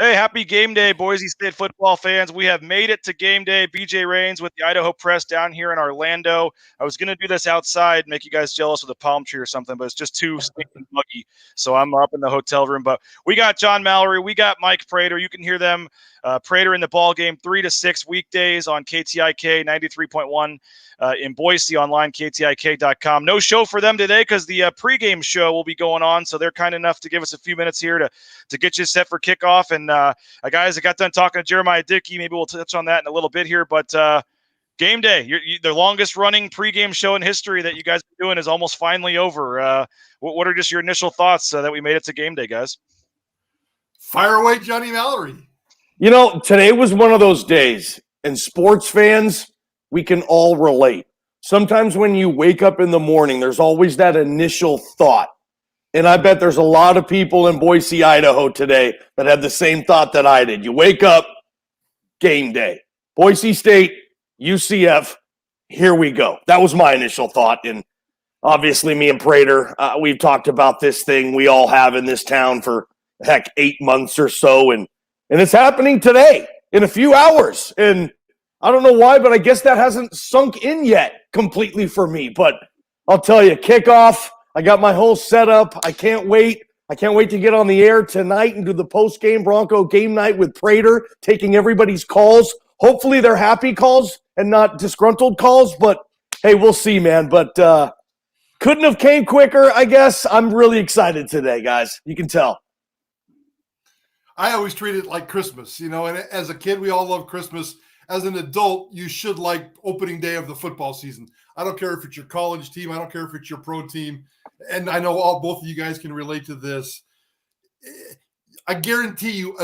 Hey, happy game day, Boise State football fans. We have made it to game day. BJ Rains with the Idaho Press down here in Orlando. I was going to do this outside, make you guys jealous with a palm tree or something, but it's just too stinking muggy. So I'm up in the hotel room. But we got John Mallory. We got Mike Prater. You can hear them. Prater in the ball game 3 to 6 weekdays on KTIK 93.1 in Boise, online, KTIK.com. No show for them today because the pregame show will be going on. So they're kind enough to give us a few minutes here to get you set for kickoff. And guys, I got done talking to Jeremiah Dickey. Maybe we'll touch on that in a little bit here. But game day, the longest running pregame show in history that you guys are doing is almost finally over. What are just your initial thoughts that we made it to game day, guys? Fire away, Johnny Mallory. You know, today was one of those days, and sports fans, we can all relate. Sometimes when you wake up in the morning, there's always that initial thought. And I bet there's a lot of people in Boise, Idaho today that had the same thought that I did. You wake up, game day. Boise State, UCF, here we go. That was my initial thought. And obviously me and Prater, we've talked about this thing we all have in this town for, 8 months or so. And it's happening today in a few hours. And I don't know why, but I guess that hasn't sunk in yet completely for me. But I'll tell you, kickoff, I got my whole setup. I can't wait. I can't wait to get on the air tonight and do the post-game Bronco game night with Prater, taking everybody's calls. Hopefully they're happy calls and not disgruntled calls. But, hey, we'll see, man. But couldn't have came quicker, I guess. I'm really excited today, guys. You can tell. I always treat it like Christmas, and as a kid, we all love Christmas. As an adult, you should like opening day of the football season. I don't care if it's your college team. I don't care if it's your pro team. And I know both of you guys can relate to this. I guarantee you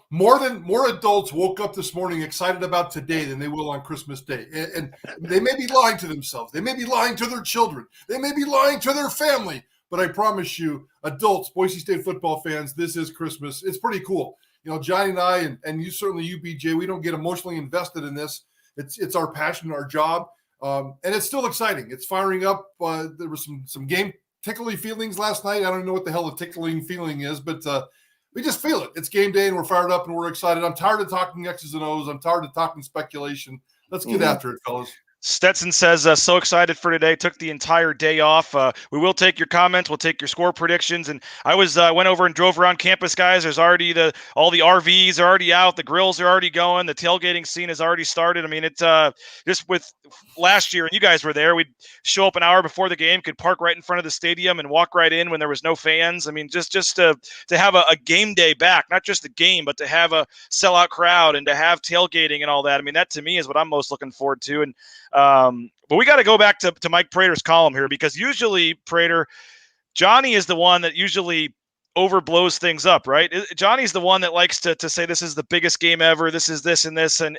more adults woke up this morning excited about today than they will on Christmas Day. And they may be lying to themselves. They may be lying to their children. They may be lying to their family. But I promise you, adults, Boise State football fans, this is Christmas. It's pretty cool. Johnny and I, and you certainly, you, BJ, we don't get emotionally invested in this. It's our passion, our job, and it's still exciting. It's firing up. There was some game tickly feelings last night. I don't know what the hell a tickling feeling is, but we just feel it. It's game day, and we're fired up, and we're excited. I'm tired of talking X's and O's. I'm tired of talking speculation. Let's get after it, fellas. Stetson says, so excited for today. Took the entire day off. We will take your comments. We'll take your score predictions. And I went over and drove around campus, guys. There's already all the RVs are already out. The grills are already going. The tailgating scene has already started. I mean, it's just with last year, and you guys were there, we'd show up an hour before the game, could park right in front of the stadium and walk right in when there was no fans. I mean, just to have a game day back, not just the game, but to have a sellout crowd and to have tailgating and all that. I mean, that to me is what I'm most looking forward to. And but we got to go back to Mike Prater's column here, because usually, Prater, Johnny is the one that usually overblows things up, right? Johnny's the one that likes to say this is the biggest game ever, this is this and this, and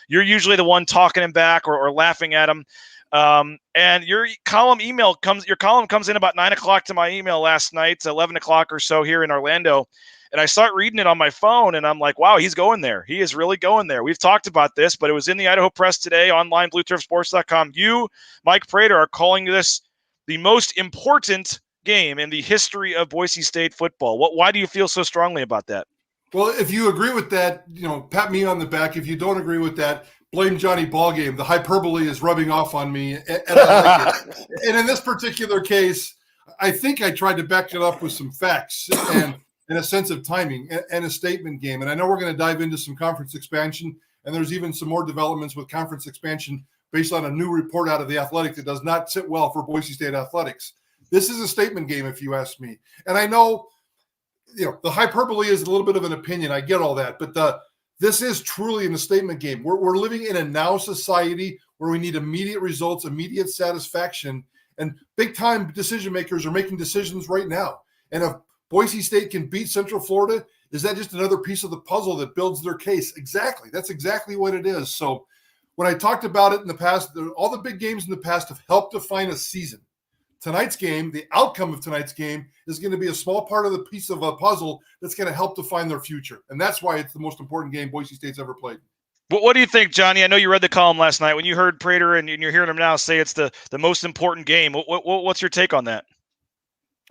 you're usually the one talking him back or laughing at him. And your column comes in about 9 o'clock to my email last night, 11 o'clock or so here in Orlando. And I start reading it on my phone, and I'm like, wow, he's going there. He is really going there. We've talked about this, but it was in the Idaho Press today, online, blueturfsports.com. You, Mike Prater, are calling this the most important game in the history of Boise State football. Why do you feel so strongly about that? Well, if you agree with that, pat me on the back. If you don't agree with that, blame Johnny Ballgame. The hyperbole is rubbing off on me, and I like it. And in this particular case, I think I tried to back it up with some facts and a sense of timing and a statement game. And I know we're going to dive into some conference expansion, and there's even some more developments with conference expansion based on a new report out of the Athletic that does not sit well for Boise State athletics. This is a statement game, if you ask me. And I know, the hyperbole is a little bit of an opinion. I get all that. But this is truly in a statement game. We're living in a now society where we need immediate results, immediate satisfaction, and big-time decision makers are making decisions right now. And if Boise State can beat Central Florida, is that just another piece of the puzzle that builds their case? Exactly. That's exactly what it is. So when I talked about it in the past, all the big games in the past have helped define a season. Tonight's game, the outcome of tonight's game, is going to be a small part of the piece of a puzzle that's going to help define their future. And that's why it's the most important game Boise State's ever played. What do you think, Johnny? I know you read the column last night. When you heard Prater and you're hearing him now say it's the most important game, what's your take on that?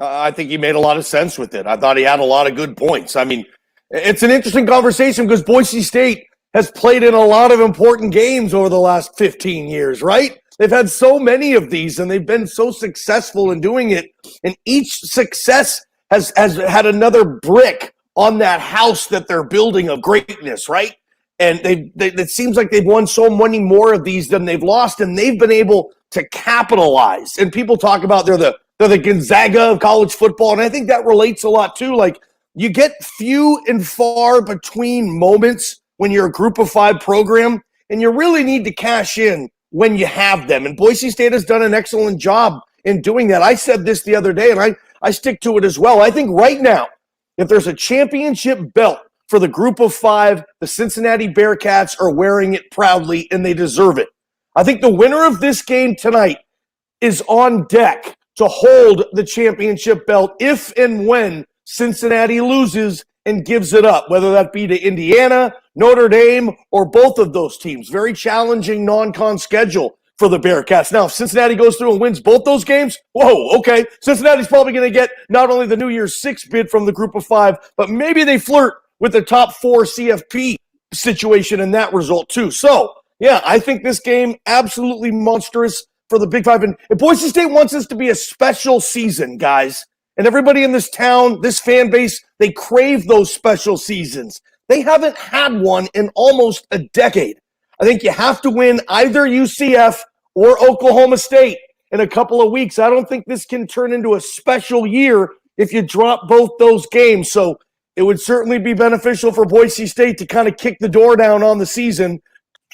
I think he made a lot of sense with it. I thought he had a lot of good points. I mean, It's an interesting conversation because Boise State has played in a lot of important games over the last 15 years, right? They've had so many of these, and they've been so successful in doing it. And each success has had another brick on that house that they're building of greatness, right? And it seems like they've won so many more of these than they've lost, and they've been able to capitalize. And people talk about they're the Gonzaga of college football, and I think that relates a lot too. Like, you get few and far between moments when you're a group of 5 program, and you really need to cash in when you have them. And Boise State has done an excellent job in doing that. I said this the other day, and I stick to it as well. I think right now, if there's a championship belt for the group of 5, the Cincinnati Bearcats are wearing it proudly, and they deserve it. I think the winner of this game tonight is on deck to hold the championship belt if and when Cincinnati loses and gives it up, whether that be to Indiana, Notre Dame, or both of those teams. Very challenging non-con schedule for the Bearcats. Now, if Cincinnati goes through and wins both those games, whoa, okay. Cincinnati's probably going to get not only the New Year's 6 bid from the group of 5, but maybe they flirt with the top 4 CFP situation in that result too. So, yeah, I think this game absolutely monstrous for the Big 5. And Boise State wants this to be a special season, guys. And everybody in this town, this fan base, they crave those special seasons. They haven't had one in almost a decade. I think you have to win either UCF or Oklahoma State in a couple of weeks. I don't think this can turn into a special year if you drop both those games. So it would certainly be beneficial for Boise State to kind of kick the door down on the season,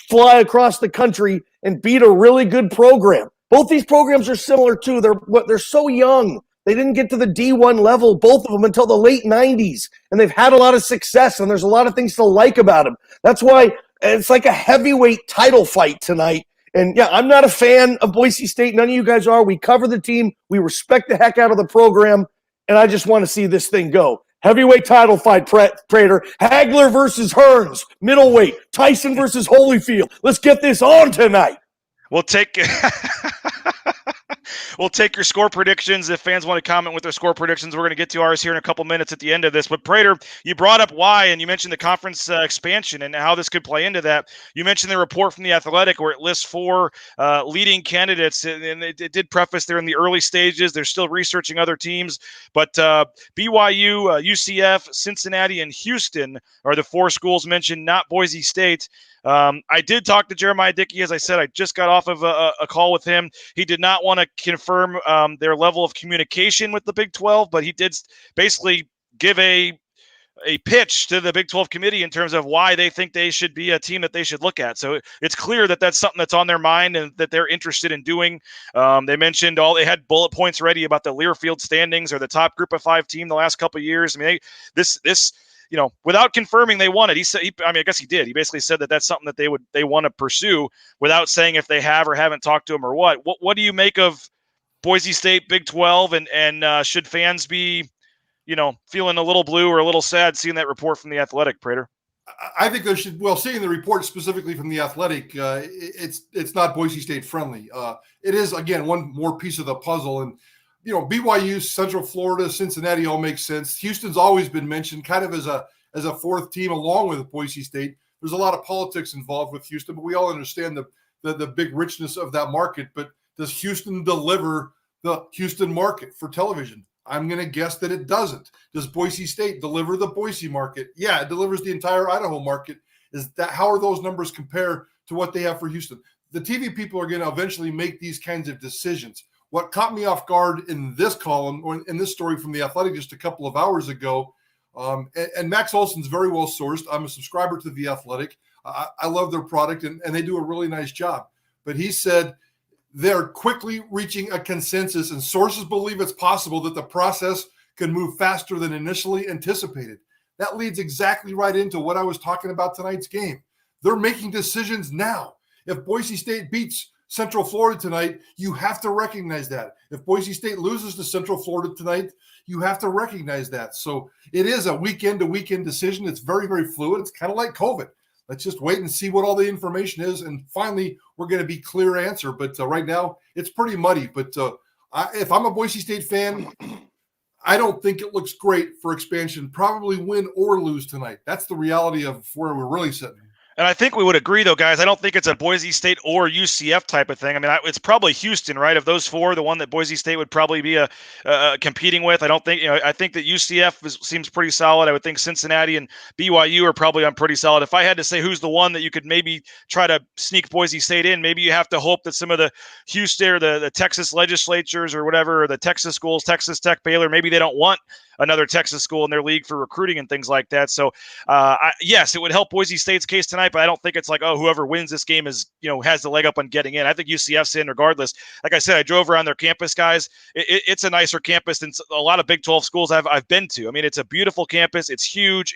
fly across the country, and beat a really good program. Both these programs are similar too. They're so young. They didn't get to the D1 level, both of them, until the late 90s. And they've had a lot of success, and there's a lot of things to like about them. That's why it's like a heavyweight title fight tonight. And, yeah, I'm not a fan of Boise State. None of you guys are. We cover the team. We respect the heck out of the program. And I just want to see this thing go. Heavyweight title fight, Prater. Hagler versus Hearns. Middleweight. Tyson versus Holyfield. Let's get this on tonight. We'll take your score predictions. If fans want to comment with their score predictions, we're going to get to ours here in a couple minutes at the end of this. But Prater, you brought up why, and you mentioned the conference expansion and how this could play into that. You mentioned the report from The Athletic where it lists 4 leading candidates, and it did preface they're in the early stages. They're still researching other teams. But BYU, UCF, Cincinnati, and Houston are the 4 schools mentioned, not Boise State. I did talk to Jeremiah Dickey. As I said, I just got off of a call with him. He did not want to confirm their level of communication with the Big 12, but he did basically give a pitch to the Big 12 committee in terms of why they think they should be a team that they should look at. So it's clear that that's something that's on their mind and that they're interested in doing. They mentioned they had bullet points ready about the Learfield standings or the top group of 5 team the last couple of years. I mean, this without confirming they want it, he said, I guess he did. He basically said that that's something that they want to pursue without saying if they have or haven't talked to him or what. What do you make of Boise State, Big 12, and should fans be, feeling a little blue or a little sad seeing that report from The Athletic, Prater? I think there should, seeing the report specifically from The Athletic, it's not Boise State friendly. It is, again, one more piece of the puzzle. And, BYU, Central Florida, Cincinnati all makes sense. Houston's always been mentioned kind of as a 4th team along with Boise State. There's a lot of politics involved with Houston, but we all understand the big richness of that market. But does Houston deliver the Houston market for television? I'm going to guess that it doesn't. Does Boise State deliver the Boise market? Yeah, it delivers the entire Idaho market. How are those numbers compare to what they have for Houston? The TV people are going to eventually make these kinds of decisions. What caught me off guard in this column, or in this story from The Athletic just a couple of hours ago, and Max Olson's very well sourced. I'm a subscriber to The Athletic. I love their product, and they do a really nice job. But he said they're quickly reaching a consensus, and sources believe it's possible that the process can move faster than initially anticipated. That leads exactly right into what I was talking about tonight's game. They're making decisions now. If Boise State beats Central Florida tonight, you have to recognize that. If Boise State loses to Central Florida tonight, you have to recognize that. So it is a weekend-to-weekend decision. It's very, very fluid. It's kind of like COVID. Let's just wait and see what all the information is, and finally we're going to be clear answer. But right now it's pretty muddy. But if I'm a Boise State fan, I don't think it looks great for expansion. Probably win or lose tonight. That's the reality of where we're really sitting. And I think we would agree, though, guys. I don't think it's a Boise State or UCF type of thing. I mean, it's probably Houston, right? Of those four, the one that Boise State would probably be competing with. I don't think, I think that UCF seems pretty solid. I would think Cincinnati and BYU are probably on pretty solid. If I had to say who's the one that you could maybe try to sneak Boise State in, maybe you have to hope that some of the Houston or the Texas legislatures or whatever, or the Texas schools, Texas Tech, Baylor, maybe they don't want another Texas school in their league for recruiting and things like that. So, yes, it would help Boise State's case tonight, but I don't think it's like, oh, whoever wins this game is, has the leg up on getting in. I think UCF's in regardless. Like I said, I drove around their campus, guys. It's a nicer campus than a lot of Big 12 schools I've been to. I mean, it's a beautiful campus. It's huge.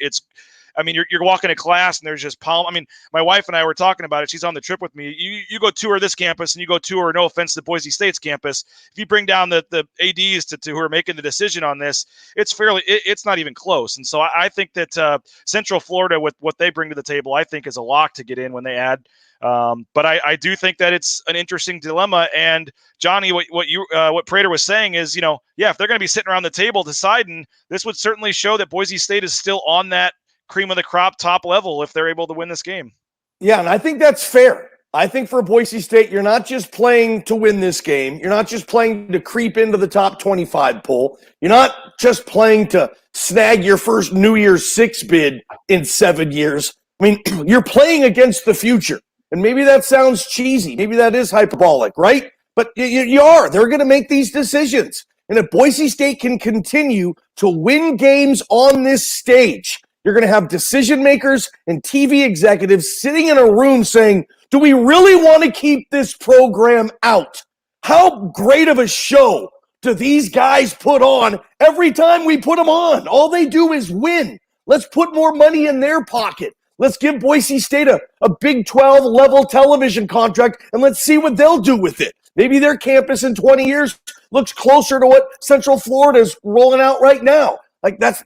You're walking to class and there's just palm. I mean, my wife and I were talking about it. She's on the trip with me. You go tour this campus and you go tour, no offense to Boise State's campus. If you bring down the ADs to who are making the decision on this, it's not even close. And so I think that Central Florida, with what they bring to the table, I think is a lock to get in when they add. But I do think that it's an interesting dilemma. And Johnny, what Prater was saying is, if they're going to be sitting around the table deciding, this would certainly show that Boise State is still on that cream of the crop top level if they're able to win this game. Yeah, and I think that's fair. I think for Boise State, you're not just playing to win this game. You're not just playing to creep into the top 25 poll. You're not just playing to snag your first New Year's Six bid in 7 years. I mean, you're playing against the future. And maybe that sounds cheesy. Maybe that is hyperbolic, right? But you are. They're going to make these decisions. And if Boise State can continue to win games on this stage, you're going to have decision makers and TV executives sitting in a room saying, do we really want to keep this program out? How great of a show do these guys put on every time we put them on? All they do is win. Let's put more money in their pocket. Let's give Boise State a Big 12 level television contract and let's see what they'll do with it. Maybe their campus in 20 years looks closer to what Central Florida is rolling out right now. Like that's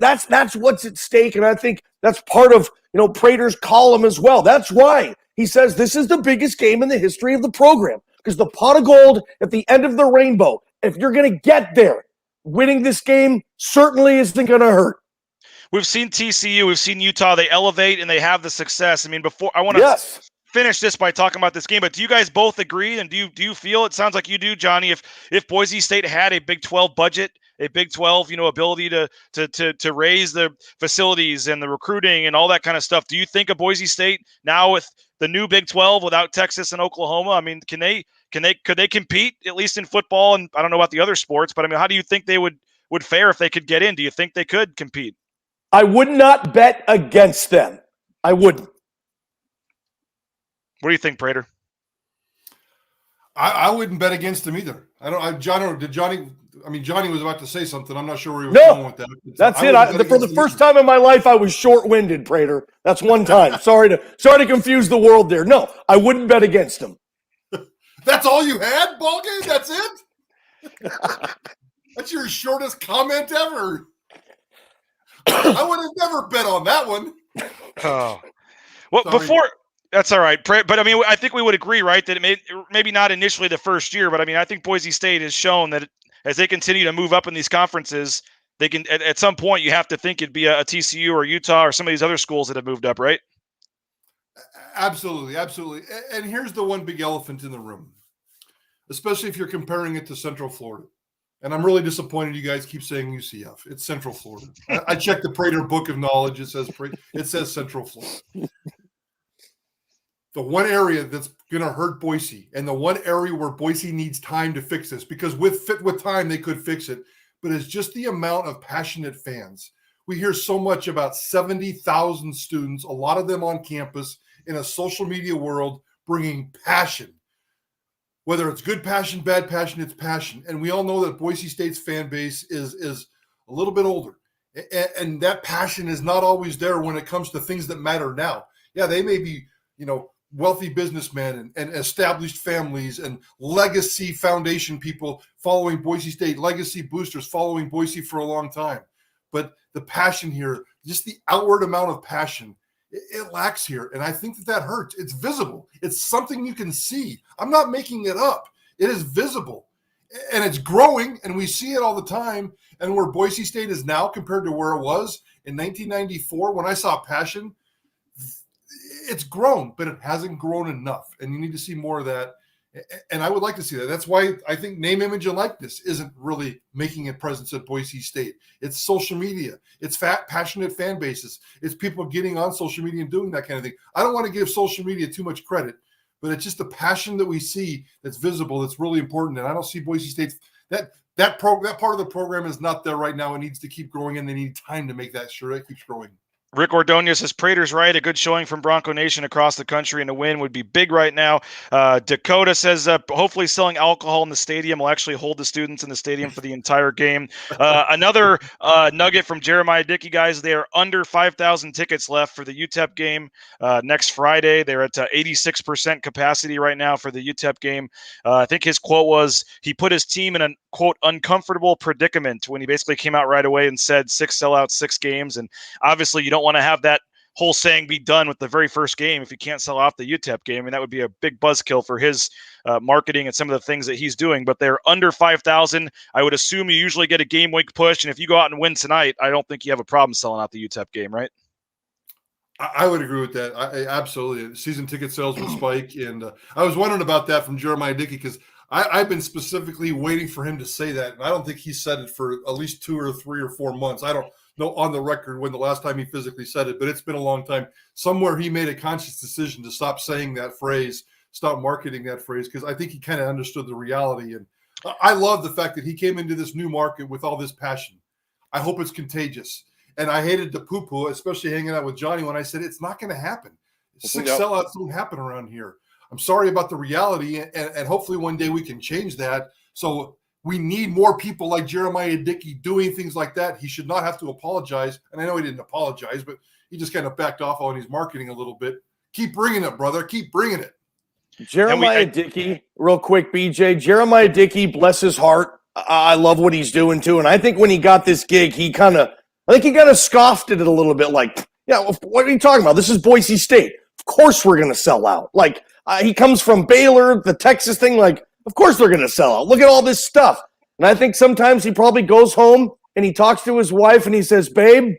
what's at stake, and I think that's part of Prater's column as well. That's why he says this is the biggest game in the history of the program, because the pot of gold at the end of the rainbow, if you're going to get there, winning this game certainly isn't going to hurt. We've seen TCU, we've seen Utah. They elevate and they have the success. I mean, before I want to finish this by talking about this game, but do you guys both agree? And do you feel, it sounds like you do, Johnny, if Boise State had a Big 12 budget, a Big 12, ability to raise the facilities and the recruiting and all that kind of stuff, do you think of Boise State now with the new Big 12 without Texas and Oklahoma? I mean, could they compete at least in football? And I don't know about the other sports, but I mean, how do you think they would fare if they could get in? Do you think they could compete? I would not bet against them. I wouldn't. What do you think, Prater? I wouldn't bet against them either. Johnny was about to say something. I'm not sure where he was going with that. That's it. For the first time in my life, I was short-winded, Prater. That's one time. Sorry to confuse the world there. No, I wouldn't bet against them. That's all you had, Ballgame? That's it? That's your shortest comment ever. I would have never bet on that one. Oh, well, Sorry. That's all right. But I mean, I think we would agree, right, that maybe not initially the first year, but I mean, I think Boise State has shown that as they continue to move up in these conferences, they can at some point you have to think it'd be a TCU or Utah or some of these other schools that have moved up, right? Absolutely. And here's the one big elephant in the room, especially if you're comparing it to Central Florida. And I'm really disappointed you guys keep saying UCF. It's Central Florida. I checked the Prater Book of Knowledge. It says Central Florida. The one area that's going to hurt Boise, and the one area where Boise needs time to fix this, because with time they could fix it, but it's just the amount of passionate fans. We hear so much about 70,000 students, a lot of them on campus in a social media world, bringing passion. Whether it's good passion, bad passion, it's passion. And we all know that Boise State's fan base is a little bit older. And that passion is not always there when it comes to things that matter now. Yeah, they may be, wealthy businessmen and established families and legacy foundation people following Boise State, legacy boosters following Boise for a long time. But the passion here, just the outward amount of passion, it lacks here. And I think that hurts. It's visible. It's something you can see. I'm not making it up. It is visible. And it's growing, and we see it all the time. And where Boise State is now compared to where it was in 1994 when I saw passion, it's grown, but it hasn't grown enough. And you need to see more of that. And I would like to see that. That's why I think name, image, and likeness isn't really making a presence at Boise State. It's social media. It's passionate fan bases. It's people getting on social media and doing that kind of thing. I don't want to give social media too much credit, but it's just the passion that we see that's visible that's really important. And I don't see Boise State that part of the program is not there right now. It needs to keep growing, and they need time to make that sure it keeps growing. Rick Ordonez says Prater's right. A good showing from Bronco Nation across the country and a win would be big right now. Dakota says hopefully selling alcohol in the stadium will actually hold the students in the stadium for the entire game. Another nugget from Jeremiah Dickey, guys. They are under 5,000 tickets left for the UTEP game next Friday. They're at 86% capacity right now for the UTEP game. I think his quote was he put his team in a, quote, uncomfortable predicament when he basically came out right away and said 6 sellouts, 6 games. And obviously you don't want to have that whole saying be done with the very first game if you can't sell out the UTEP game, and that would be a big buzzkill for his marketing and some of the things that he's doing. But they're under 5,000. I would assume you usually get a game week push, and if you go out and win tonight, I don't think you have a problem selling out the UTEP game, right? I would agree with that. Absolutely. Season ticket sales will spike, and I was wondering about that from Jeremiah Dickey because I've been specifically waiting for him to say that, and I don't think he said it for at least 2 or 3 or 4 months. I don't know on the record when the last time he physically said it, but it's been a long time. Somewhere he made a conscious decision to stop saying that phrase, stop marketing that phrase, because I think he kind of understood the reality. And I love the fact that he came into this new market with all this passion. I hope it's contagious. And I hated to poo-poo, especially hanging out with Johnny, when I said it's not going to happen. 6 sellouts don't happen around here. I'm sorry about the reality, and hopefully one day we can change that. So we need more people like Jeremiah Dickey doing things like that. He should not have to apologize. And I know he didn't apologize, but he just kind of backed off on his marketing a little bit. Keep bringing it, brother. Keep bringing it. Jeremiah Dickey, real quick, BJ. Jeremiah Dickey, bless his heart. I love what he's doing too. And I think when he got this gig, he kind of scoffed at it a little bit like, yeah, what are you talking about? This is Boise State. Of course we're going to sell out. Like, he comes from Baylor, the Texas thing, like, of course they're going to sell out. Look at all this stuff. And I think sometimes he probably goes home and he talks to his wife and he says, babe,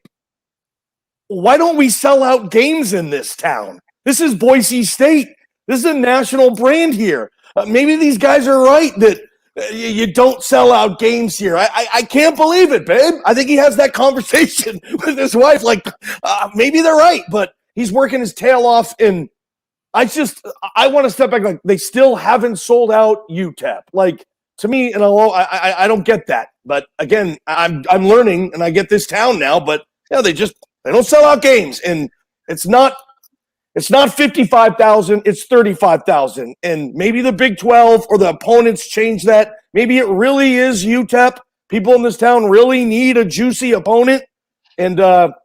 why don't we sell out games in this town? This is Boise State. This is a national brand here. Maybe these guys are right that you don't sell out games here. I can't believe it, babe. I think he has that conversation with his wife. Like, maybe they're right, but he's working his tail off. And I want to step back. Like, they still haven't sold out UTEP. Like, to me, and I don't get that. But again, I'm learning, and I get this town now. But yeah, they don't sell out games, and it's not 55,000, it's 35,000. And maybe the Big 12 or the opponents change that. Maybe it really is UTEP. People in this town really need a juicy opponent. And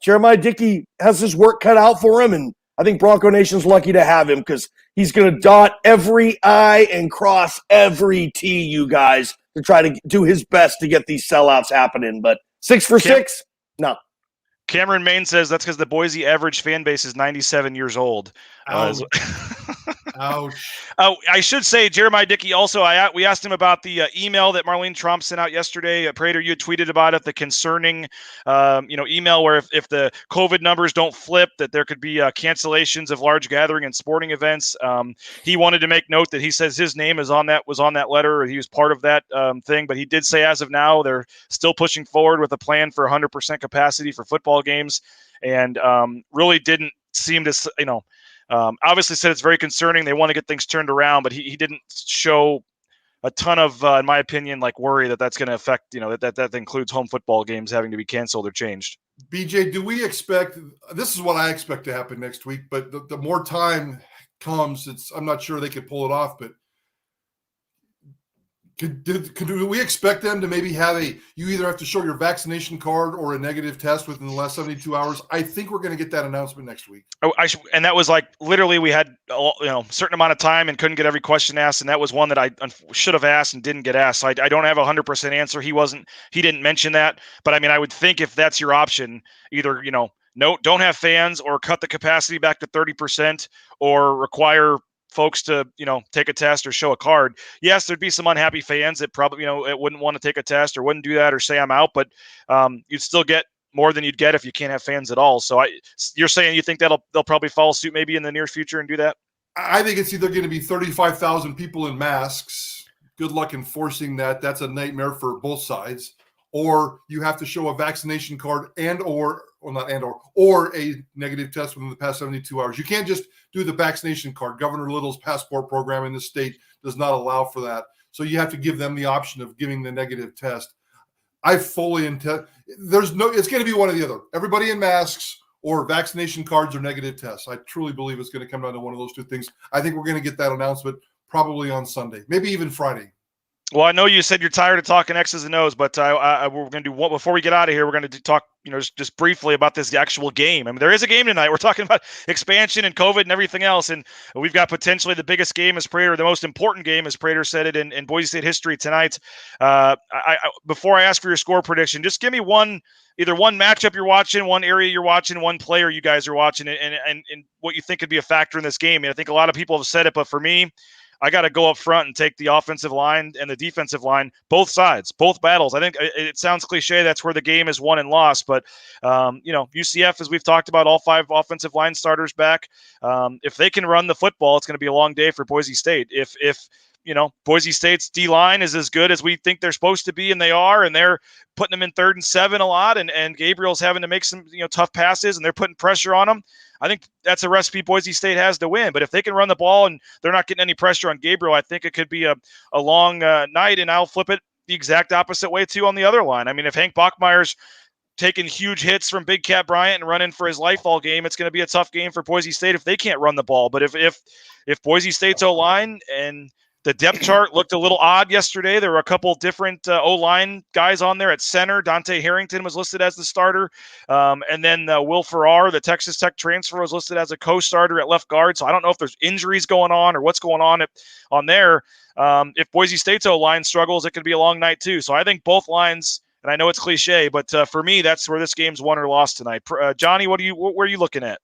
Jeremiah Dickey has his work cut out for him. And I think Bronco Nation's lucky to have him because he's going to dot every I and cross every T, you guys, to try to do his best to get these sellouts happening. But 6 for 6? No. Cameron Mayne says that's because the Boise average fan base is 97 years old. Ouch. I should say, Jeremiah Dickey also, we asked him about the email that Marlene Trump sent out yesterday. Prater, you had tweeted about it, the concerning email where if the COVID numbers don't flip, that there could be cancellations of large gathering and sporting events. He wanted to make note that he says his name was on that letter, or he was part of that thing, but he did say as of now they're still pushing forward with a plan for 100% capacity for football games, and really didn't seem to, obviously said it's very concerning. They want to get things turned around, but he didn't show a ton of, in my opinion, like worry that that's going to affect, that includes home football games having to be canceled or changed. BJ, do we expect, this is what I expect to happen next week, but the more time comes, I'm not sure they could pull it off, but do we expect them to maybe have you either have to show your vaccination card or a negative test within the last 72 hours? I think we're going to get that announcement next week. Oh, and that was like, literally we had, a certain amount of time and couldn't get every question asked. And that was one that I should have asked and didn't get asked. So I don't have 100% answer. He didn't mention that, but I mean, I would think if that's your option, either, no, don't have fans or cut the capacity back to 30% or require folks to, take a test or show a card. Yes, there'd be some unhappy fans that probably, it wouldn't want to take a test or wouldn't do that or say I'm out, but you'd still get more than you'd get if you can't have fans at all. So you're saying you think they'll probably follow suit maybe in the near future and do that? I think it's either going to be 35,000 people in masks. Good luck enforcing that. That's a nightmare for both sides. Or you have to show a vaccination card or a negative test within the past 72 hours. You can't just do the vaccination card. Governor Little's passport program in the state does not allow for that. So you have to give them the option of giving the negative test. I fully intend it's going to be one or the other. Everybody in masks or vaccination cards or negative tests. I truly believe it's going to come down to one of those two things. I think we're going to get that announcement probably on Sunday, maybe even Friday. Well, I know you said you're tired of talking X's and O's, but we're going to do one before we get out of here. We're going to talk, just briefly about this actual game. I mean, there is a game tonight. We're talking about expansion and COVID and everything else, and we've got potentially the biggest game as Prater, the most important game, as Prater said it in Boise State history tonight. Before I ask for your score prediction, just give me either one matchup you're watching, one area you're watching, one player you guys are watching, and what you think could be a factor in this game. And I think a lot of people have said it, but for me, I got to go up front and take the offensive line and the defensive line, both sides, both battles. I think it sounds cliche. That's where the game is won and lost. But, UCF, as we've talked about, all 5 offensive line starters back. If they can run the football, it's going to be a long day for Boise State. If Boise State's D-line is as good as we think they're supposed to be, and they are, and they're putting them in 3rd and 7 a lot, and Gabriel's having to make some, tough passes, and they're putting pressure on them, I think that's a recipe Boise State has to win. But if they can run the ball and they're not getting any pressure on Gabriel, I think it could be a long night, and I'll flip it the exact opposite way, too, on the other line. I mean, if Hank Bachmeier's taking huge hits from Big Cat Bryant and running for his life all game, it's going to be a tough game for Boise State if they can't run the ball. But if Boise State's O-line and the depth chart looked a little odd yesterday. There were a couple different O-line guys on there at center. Dante Harrington was listed as the starter. And then Will Farrar, the Texas Tech transfer, was listed as a co-starter at left guard. So I don't know if there's injuries going on or what's going on there. If Boise State's O-line struggles, it could be a long night too. So I think both lines, and I know it's cliche, but for me, that's where this game's won or lost tonight. Johnny, where are you looking at?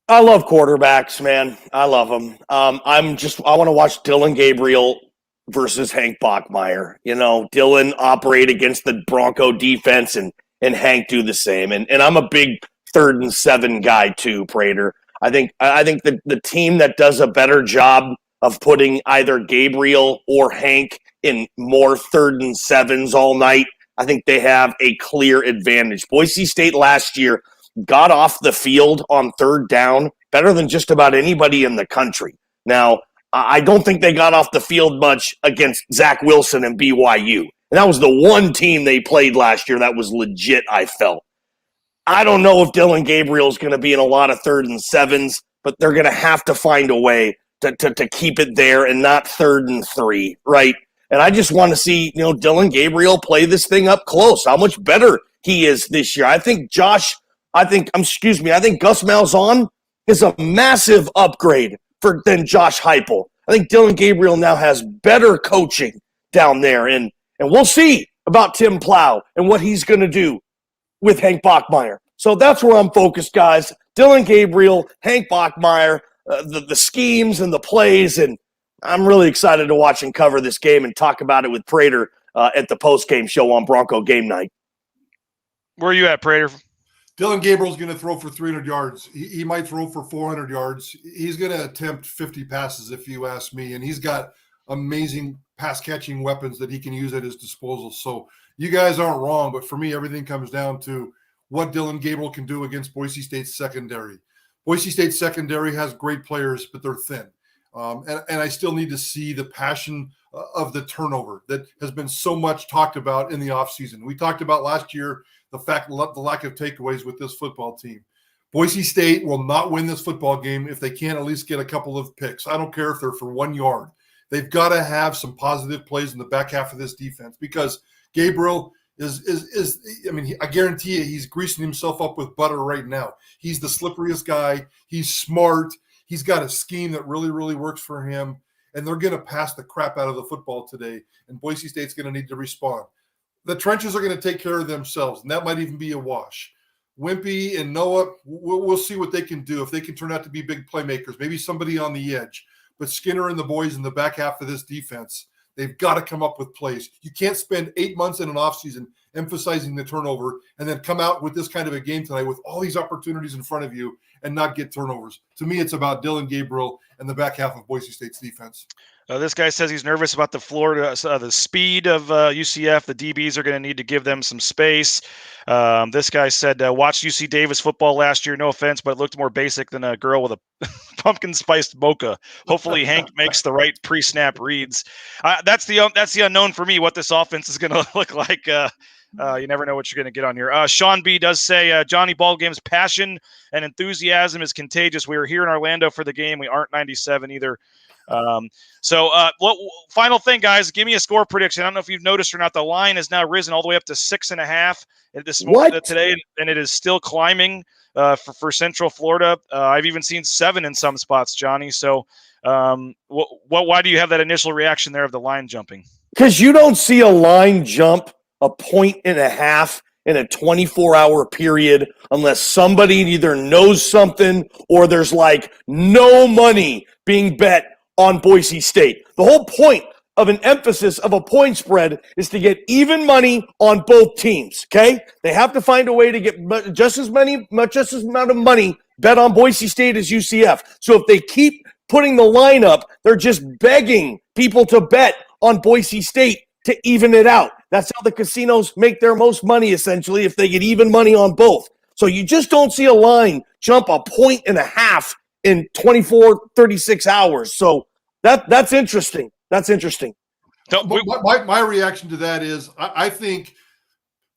I love quarterbacks, man. I love them. I want to watch Dylan Gabriel versus Hank Bachmeier. Dylan operate against the Bronco defense and Hank do the same. And I'm a big 3rd and 7 guy too, Prater. I think the team that does a better job of putting either Gabriel or Hank in more 3rd and 7s all night, I think they have a clear advantage. Boise State last year got off the field on 3rd down better than just about anybody in the country. Now, I don't think they got off the field much against Zach Wilson and BYU. And that was the one team they played last year that was legit, I felt. I don't know if Dylan Gabriel's going to be in a lot of 3rd and 7s, but they're going to have to find a way to keep it there and not 3rd and 3, right? And I just want to see, Dylan Gabriel play this thing up close, how much better he is this year. I think Gus Malzahn is a massive upgrade than Josh Heupel. I think Dylan Gabriel now has better coaching down there, and we'll see about Tim Plow and what he's going to do with Hank Bachmeier. So that's where I'm focused, guys. Dylan Gabriel, Hank Bachmeier, the schemes and the plays, and I'm really excited to watch and cover this game and talk about it with Prater at the post-game show on Bronco Game Night. Where are you at, Prater? Dylan Gabriel's going to throw for 300 yards. He might throw for 400 yards. He's going to attempt 50 passes, if you ask me, and he's got amazing pass-catching weapons that he can use at his disposal. So you guys aren't wrong, but for me, everything comes down to what Dylan Gabriel can do against Boise State's secondary. Boise State's secondary has great players, but they're thin. And I still need to see the passion of the turnover that has been so much talked about in the offseason. We talked about last year the lack of takeaways with this football team. Boise State will not win this football game if they can't at least get a couple of picks. I don't care if they're for 1 yard. They've got to have some positive plays in the back half of this defense because Gabriel I guarantee you he's greasing himself up with butter right now. He's the slipperiest guy. He's smart. He's got a scheme that really, really works for him. And they're going to pass the crap out of the football today. And Boise State's going to need to respond. The trenches are going to take care of themselves, and that might even be a wash. Wimpy and Noah, we'll see what they can do. If they can turn out to be big playmakers, maybe somebody on the edge. but Skinner and the boys in the back half of this defense, they've got to come up with plays. You can't spend 8 months in an offseason emphasizing the turnover and then come out with this kind of a game tonight with all these opportunities in front of you and not get turnovers. To me, it's about Dillon Gabriel and the back half of Boise State's defense. This guy says he's nervous about the the speed of UCF. The DBs are going to need to give them some space. This guy said, watched UC Davis football last year. No offense, but it looked more basic than a girl with a pumpkin spiced mocha. Hopefully Hank makes the right pre-snap reads. That's the unknown for me, what this offense is going to look like. You never know what you're going to get on here. Shawn B does say Johnny Ballgame's passion and enthusiasm is contagious. We were here in Orlando for the game. We aren't 97 either. Final thing, guys, give me a score prediction. I don't know if you've noticed or not. The line has now risen all the way up to 6.5 this morning today, and it is still climbing for Central Florida. I've even seen 7 in some spots, Johnny. So, why do you have that initial reaction there of the line jumping? Because you don't see a line jump 1.5 in a 24-hour period unless somebody either knows something or there's like no money being bet on Boise State. The whole point of an emphasis of a point spread is to get even money on both teams, okay? They have to find a way to get just as amount of money bet on Boise State as UCF. So if they keep putting the line up, they're just begging people to bet on Boise State to even it out. That's how the casinos make their most money, essentially, if they get even money on both. So you just don't see a line jump 1.5 in 24, 36 hours. So that's interesting. That's interesting. My reaction to that is I think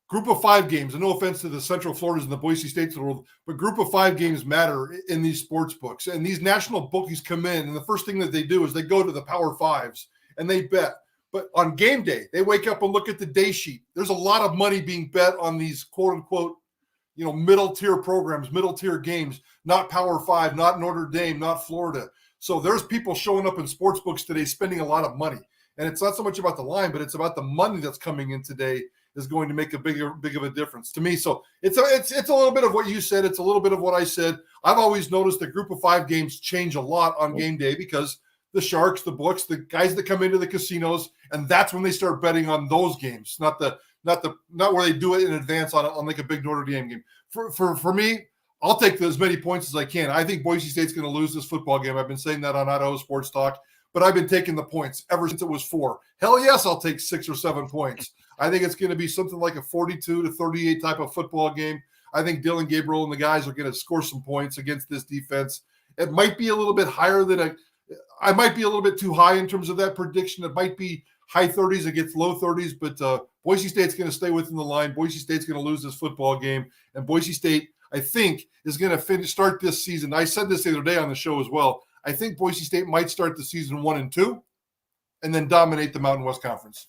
group of 5 games, and no offense to the Central Floridas and the Boise States of the world, but group of 5 games matter in these sports books. And these national bookies come in, and the first thing that they do is they go to the Power Fives and they bet. But on game day, they wake up and look at the day sheet. There's a lot of money being bet on these quote unquote, middle tier programs, middle tier games, not Power 5, not Notre Dame, not Florida. So there's people showing up in sports books today spending a lot of money. And it's not so much about the line, but it's about the money that's coming in today is going to make a big of a difference to me. So it's a little bit of what you said. It's a little bit of what I said. I've always noticed that group of 5 games change a lot on game day because the sharks, the books, the guys that come into the casinos, and that's when they start betting on those games, not where they do it in advance on like a big Notre Dame game. For me, I'll take as many points as I can. I think Boise State's going to lose this football game. I've been saying that on Idaho Sports Talk, but I've been taking the points ever since it was 4. Hell yes, I'll take 6 or 7 points. I think it's going to be something like a 42-38 type of football game. I think Dillon Gabriel and the guys are going to score some points against this defense. It might be a little bit higher than I might be a little bit too high in terms of that prediction. It might be high 30s against low 30s, but Boise State's going to stay within the line. Boise State's going to lose this football game, and Boise State, I think, is going to start this season. I said this the other day on the show as well. I think Boise State might start the season 1-2 and then dominate the Mountain West Conference.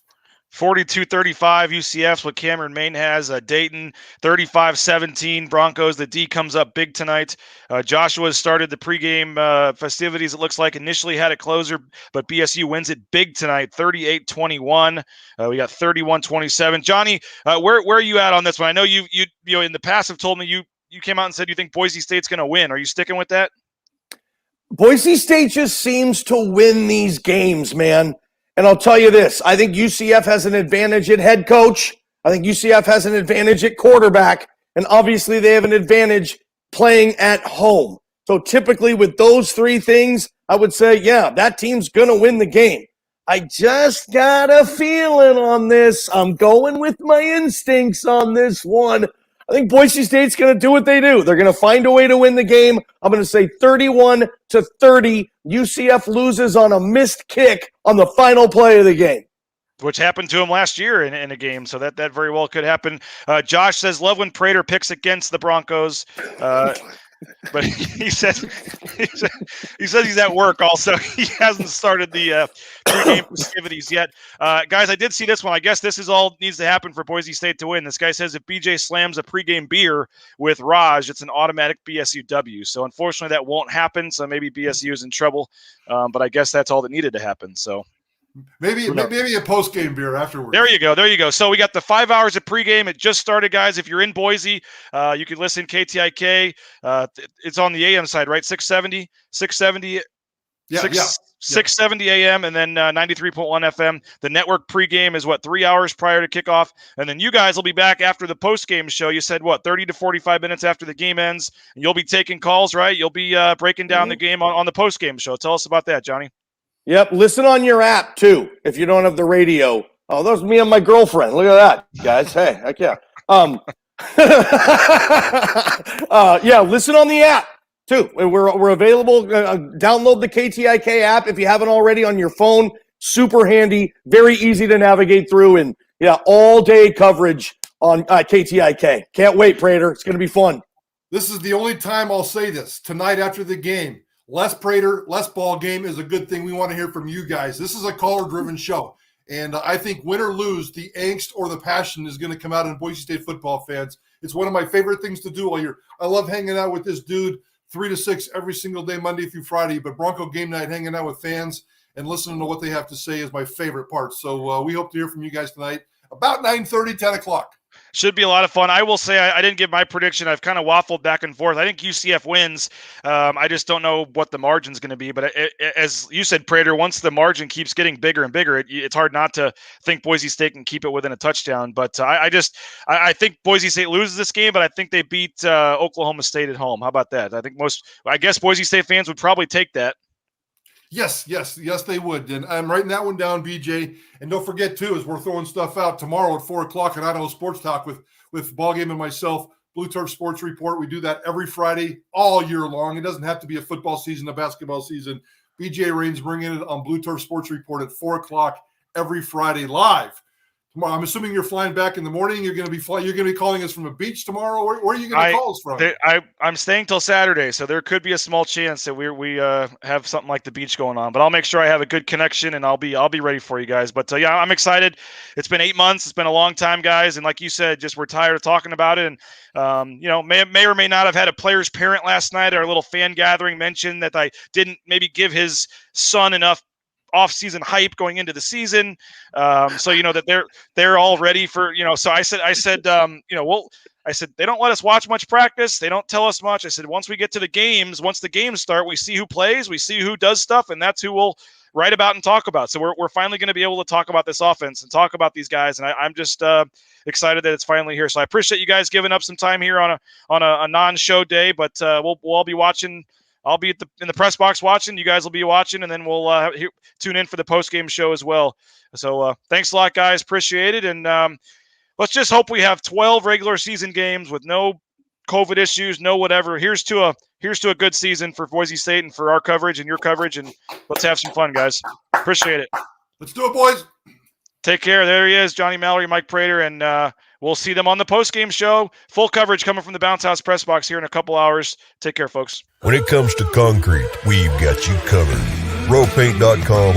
42-35 UCF's what Cameron Mayne has. Dayton 35-17 Broncos. The D comes up big tonight. Joshua started the pregame festivities. It looks like initially had a closer, but BSU wins it big tonight, 38-21. We got 31-27. Johnny, where are you at on this one? I know you in the past have told me you came out and said you think Boise State's going to win. Are you sticking with that? Boise State just seems to win these games, man. And I'll tell you this, I think UCF has an advantage at head coach. I think UCF has an advantage at quarterback. And obviously they have an advantage playing at home. So typically with those 3 things, I would say, yeah, that team's going to win the game. I just got a feeling on this. I'm going with my instincts on this one. I think Boise State's going to do what they do. They're going to find a way to win the game. I'm going to say 31-30. UCF loses on a missed kick on the final play of the game. Which happened to him last year in a game, so that very well could happen. Josh says, love when Prater picks against the Broncos. But he says he's at work also. He hasn't started the pregame festivities yet. Guys, I did see this one. I guess this is all needs to happen for Boise State to win. This guy says if BJ slams a pregame beer with Raj, it's an automatic BSU W. So unfortunately that won't happen. So maybe BSU is in trouble. But I guess that's all that needed to happen. So maybe a post-game beer afterwards. There you go. So we got the 5 hours of pregame. It just started, guys. If you're in Boise, you can listen KTIK. It's on the AM side, right? 670 Yeah, 6:70 a.m. and then 93.1 FM. The network pregame is 3 hours prior to kickoff, and then you guys will be back after the postgame show. You said 30 to 45 minutes after the game ends, and you'll be taking calls, right? You'll be breaking down the game on the postgame show. Tell us about that, Johnny. Yep, listen on your app too. If you don't have the radio, oh, there's me and my girlfriend. Look at that, guys. Hey, heck yeah. Yeah, listen on the app too. We're available. Download the KTIK app if you haven't already on your phone. Super handy, very easy to navigate through, and yeah, all day coverage on KTIK. Can't wait, Prater. It's going to be fun. This is the only time I'll say this tonight after the game. Less Prater, less ball game is a good thing. We want to hear from you guys. This is a caller-driven show, and I think win or lose, the angst or the passion is going to come out in Boise State football fans. It's one of my favorite things to do all year. I love hanging out with this dude 3 to 6 every single day, Monday through Friday, but Bronco game night, hanging out with fans and listening to what they have to say is my favorite part. So we hope to hear from you guys tonight about 9:30, 10 o'clock. Should be a lot of fun. I will say I didn't give my prediction. I've kind of waffled back and forth. I think UCF wins. I just don't know what the margin's going to be. But as you said, Prater, once the margin keeps getting bigger and bigger, it's hard not to think Boise State can keep it within a touchdown. But I think Boise State loses this game, but I think they beat Oklahoma State at home. How about that? I guess Boise State fans would probably take that. Yes, they would. And I'm writing that one down, BJ. And don't forget, too, as we're throwing stuff out tomorrow at 4 o'clock on Idaho Sports Talk with Ballgame and myself, Blue Turf Sports Report. We do that every Friday all year long. It doesn't have to be a football season, a basketball season. BJ Raines bringing it on Blue Turf Sports Report at 4 o'clock every Friday live. Tomorrow, I'm assuming you're flying back in the morning. You're going to be calling us from a beach tomorrow. Where are you going to call us from? I'm staying till Saturday, so there could be a small chance that we have something like the beach going on. But I'll make sure I have a good connection, and I'll be ready for you guys. But yeah, I'm excited. It's been 8 months. It's been a long time, guys. And like you said, just we're tired of talking about it. And may or may not have had a player's parent last night at our little fan gathering mention that I didn't maybe give his son enough off-season hype going into the season, so that they're all ready for So I said I said they don't let us watch much practice. They don't tell us much. I said once we get to the games, once the games start, we see who plays, we see who does stuff, and that's who we'll write about and talk about. So we're finally going to be able to talk about this offense and talk about these guys, and I'm just excited that it's finally here. So I appreciate you guys giving up some time here on a non-show day, but we'll all be watching. I'll be in the press box watching. You guys will be watching, and then we'll tune in for the post-game show as well. So thanks a lot, guys. Appreciate it. And let's just hope we have 12 regular season games with no COVID issues, no whatever. Here's to a good season for Boise State and for our coverage and your coverage, and let's have some fun, guys. Appreciate it. Let's do it, boys. Take care. There he is, Johnny Mallory, Mike Prater, and we'll see them on the post-game show. Full coverage coming from the Bounce House press box here in a couple hours. Take care, folks. When it comes to concrete, we've got you covered. RowPaint.com